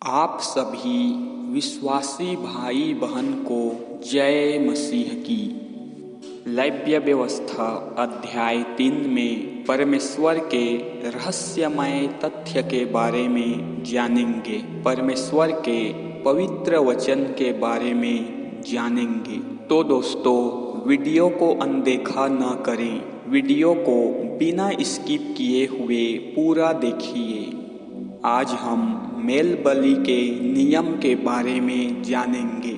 आप सभी विश्वासी भाई बहन को जय मसीह की। लैव्य व्यवस्था अध्याय 3 में परमेश्वर के रहस्यमय तथ्य के बारे में जानेंगे। परमेश्वर के पवित्र वचन के बारे में जानेंगे। तो दोस्तों, वीडियो को अनदेखा न करें, वीडियो को बिना स्किप किए हुए पूरा देखिए। आज हम मेल बलि के नियम के बारे में जानेंगे।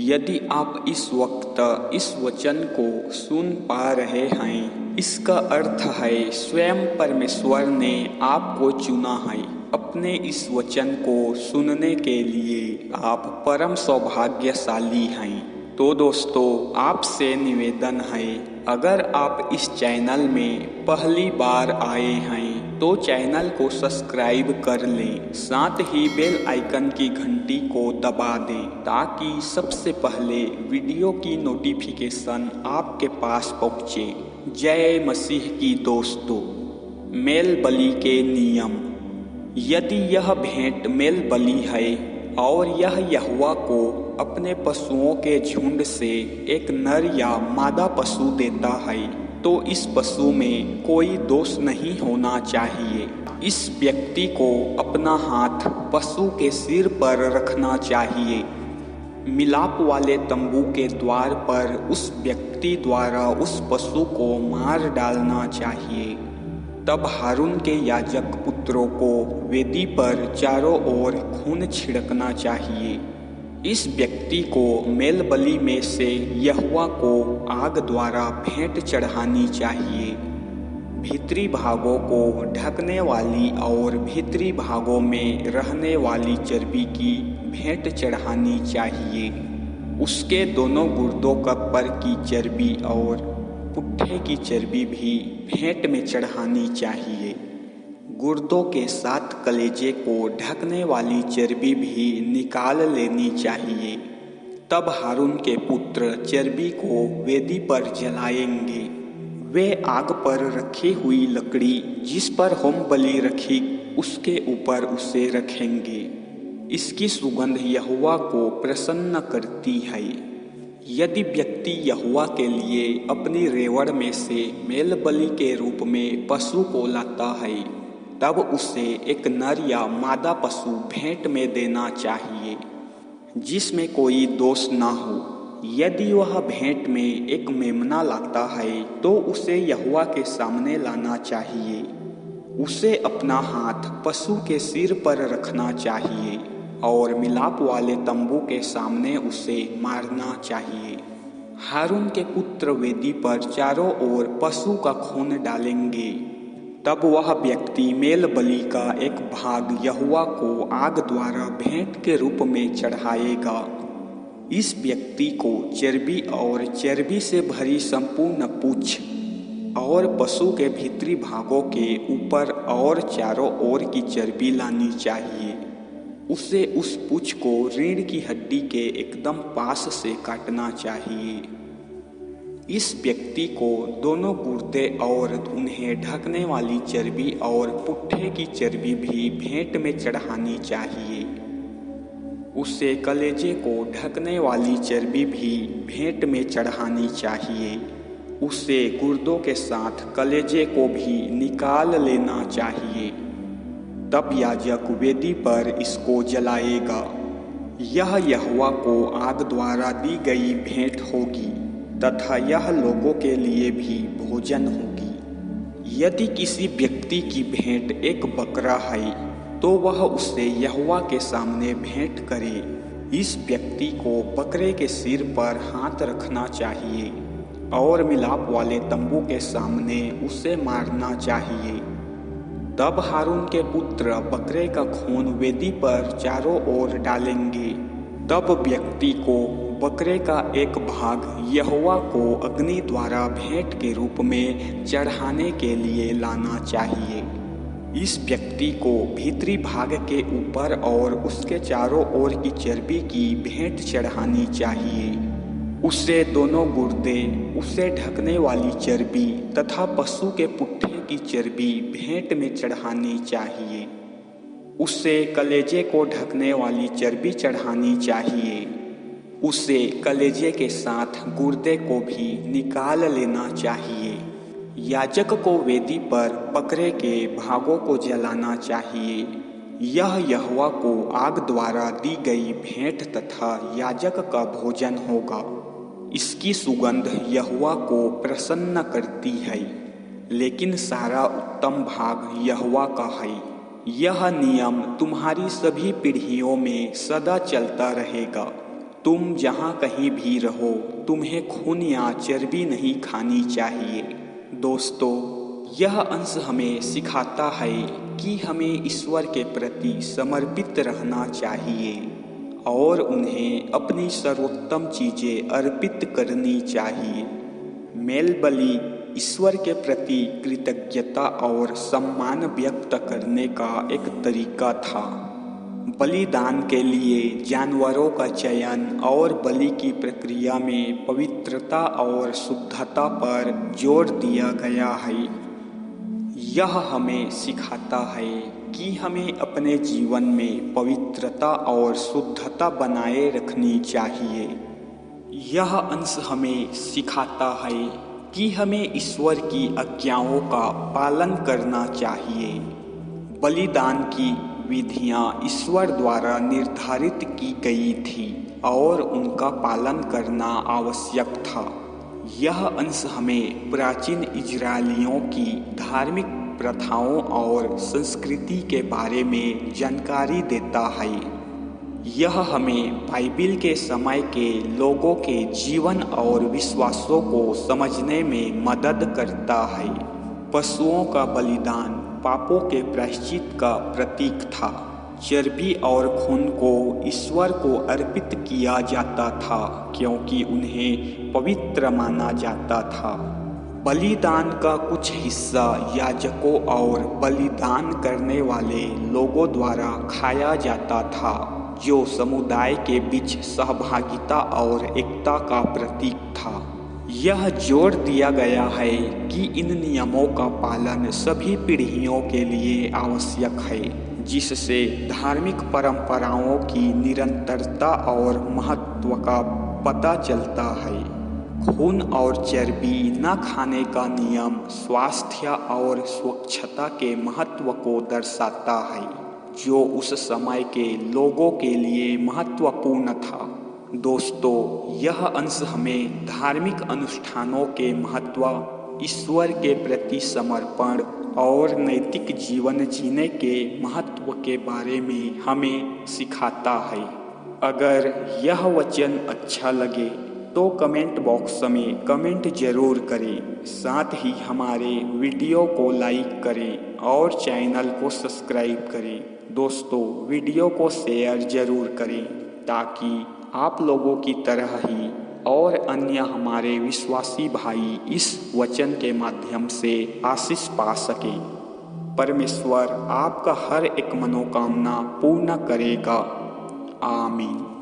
यदि आप इस वक्त इस वचन को सुन पा रहे हैं, इसका अर्थ है स्वयं परमेश्वर ने आपको चुना है। अपने इस वचन को सुनने के लिए आप परम सौभाग्यशाली हैं। तो दोस्तों, आपसे निवेदन है, अगर आप इस चैनल में पहली बार आए हैं तो चैनल को सब्सक्राइब कर लें, साथ ही बेल आइकन की घंटी को दबा दें ताकि सबसे पहले वीडियो की नोटिफिकेशन आपके पास पहुंचे। जय मसीह की। दोस्तों, मेल बलि के नियम। यदि यह भेंट मेल बलि है और यह यहोवा को अपने पशुओं के झुंड से एक नर या मादा पशु देता है, तो इस पशु में कोई दोष नहीं होना चाहिए। इस व्यक्ति को अपना हाथ पशु के सिर पर रखना चाहिए। मिलाप वाले तंबू के द्वार पर उस व्यक्ति द्वारा उस पशु को मार डालना चाहिए। तब हारून के याजक पुत्रों को वेदी पर चारों ओर खून छिड़कना चाहिए। इस व्यक्ति को मेल बलि में से यहोवा को आग द्वारा भेंट चढ़ानी चाहिए। भीतरी भागों को ढकने वाली और भीतरी भागों में रहने वाली चर्बी की भेंट चढ़ानी चाहिए। उसके दोनों गुर्दों का पर की चर्बी और पुट्ठे की चर्बी भी भेंट में चढ़ानी चाहिए। गुर्दों के साथ कलेजे को ढकने वाली चर्बी भी निकाल लेनी चाहिए। तब हारून के पुत्र चर्बी को वेदी पर जलाएंगे। वे आग पर रखी हुई लकड़ी जिस पर होम बलि रखी उसके ऊपर उसे रखेंगे। इसकी सुगंध यहोवा को प्रसन्न करती है। यदि व्यक्ति यहोवा के लिए अपनी रेवड़ में से मेल बलि के रूप में पशु को लाता है, तब उसे एक नर या मादा पशु भेंट में देना चाहिए जिसमें कोई दोष न हो। यदि वह भेंट में एक मेमना लाता है तो उसे यहोवा के सामने लाना चाहिए। उसे अपना हाथ पशु के सिर पर रखना चाहिए और मिलाप वाले तंबू के सामने उसे मारना चाहिए। हारून के पुत्र वेदी पर चारों ओर पशु का खून डालेंगे। तब वह व्यक्ति मेल बलि का एक भाग यहोवा को आग द्वारा भेंट के रूप में चढ़ाएगा। इस व्यक्ति को चर्बी और चर्बी से भरी संपूर्ण पूंछ और पशु के भीतरी भागों के ऊपर और चारों ओर की चर्बी लानी चाहिए। उसे उस पूंछ को रीढ़ की हड्डी के एकदम पास से काटना चाहिए। इस व्यक्ति को दोनों गुर्दे और उन्हें ढकने वाली चर्बी और पुट्ठे की चर्बी भी भेंट में चढ़ानी चाहिए। उसे कलेजे को ढकने वाली चर्बी भी भेंट में चढ़ानी चाहिए। उसे गुर्दों के साथ कलेजे को भी निकाल लेना चाहिए। तब याजक वेदी पर इसको जलाएगा। यह यहोवा को आग द्वारा दी गई भेंट होगी तथा यह लोगों के लिए भी भोजन होगी। यदि किसी व्यक्ति की भेंट एक बकरा है तो वह उसे यहोवा के सामने भेंट करे। इस व्यक्ति को बकरे के सिर पर हाथ रखना चाहिए और मिलाप वाले तंबू के सामने उसे मारना चाहिए। तब हारून के पुत्र बकरे का खून वेदी पर चारों ओर डालेंगे। तब व्यक्ति को बकरे का एक भाग यहोवा को अग्नि द्वारा भेंट के रूप में चढ़ाने के लिए लाना चाहिए। इस व्यक्ति को भीतरी भाग के ऊपर और उसके चारों ओर की चर्बी की भेंट चढ़ानी चाहिए। उसे दोनों गुर्दे, उसे ढकने वाली चर्बी तथा पशु के पुट्ठे की चर्बी भेंट में चढ़ानी चाहिए। उसे कलेजे को ढकने वाली चर्बी चढ़ानी चाहिए। उसे कलेजे के साथ गुर्दे को भी निकाल लेना चाहिए। याजक को वेदी पर बकरे के भागों को जलाना चाहिए। यह यहोवा को आग द्वारा दी गई भेंट तथा याजक का भोजन होगा। इसकी सुगंध यहोवा को प्रसन्न करती है, लेकिन सारा उत्तम भाग यहोवा का है। यह नियम तुम्हारी सभी पीढ़ियों में सदा चलता रहेगा। तुम जहाँ कहीं भी रहो, तुम्हें खून या चर्बी नहीं खानी चाहिए। दोस्तों, यह अंश हमें सिखाता है कि हमें ईश्वर के प्रति समर्पित रहना चाहिए और उन्हें अपनी सर्वोत्तम चीज़ें अर्पित करनी चाहिए। मेल बलि ईश्वर के प्रति कृतज्ञता और सम्मान व्यक्त करने का एक तरीका था। बलिदान के लिए जानवरों का चयन और बलि की प्रक्रिया में पवित्रता और शुद्धता पर जोर दिया गया है। यह हमें सिखाता है कि हमें अपने जीवन में पवित्रता और शुद्धता बनाए रखनी चाहिए। यह अंश हमें सिखाता है कि हमें ईश्वर की आज्ञाओं का पालन करना चाहिए। बलिदान की विधियां ईश्वर द्वारा निर्धारित की गई थी और उनका पालन करना आवश्यक था। यह अंश हमें प्राचीन इजरायलियों की धार्मिक प्रथाओं और संस्कृति के बारे में जानकारी देता है। यह हमें बाइबिल के समय के लोगों के जीवन और विश्वासों को समझने में मदद करता है। पशुओं का बलिदान पापों के प्रायश्चित का प्रतीक था। चर्बी और खून को ईश्वर को अर्पित किया जाता था क्योंकि उन्हें पवित्र माना जाता था। बलिदान का कुछ हिस्सा याजकों और बलिदान करने वाले लोगों द्वारा खाया जाता था, जो समुदाय के बीच सहभागिता और एकता का प्रतीक था। यह जोर दिया गया है कि इन नियमों का पालन सभी पीढ़ियों के लिए आवश्यक है, जिससे धार्मिक परंपराओं की निरंतरता और महत्व का पता चलता है। खून और चर्बी न खाने का नियम स्वास्थ्य और स्वच्छता के महत्व को दर्शाता है, जो उस समय के लोगों के लिए महत्वपूर्ण था। दोस्तों, यह अंश हमें धार्मिक अनुष्ठानों के महत्व, ईश्वर के प्रति समर्पण और नैतिक जीवन जीने के महत्व के बारे में हमें सिखाता है। अगर यह वचन अच्छा लगे तो कमेंट बॉक्स में कमेंट जरूर करें। साथ ही हमारे वीडियो को लाइक करें और चैनल को सब्सक्राइब करें। दोस्तों, वीडियो को शेयर जरूर करें ताकि आप लोगों की तरह ही और अन्य हमारे विश्वासी भाई इस वचन के माध्यम से आशीष पा सके। परमेश्वर आपका हर एक मनोकामना पूर्ण करेगा। आमीन।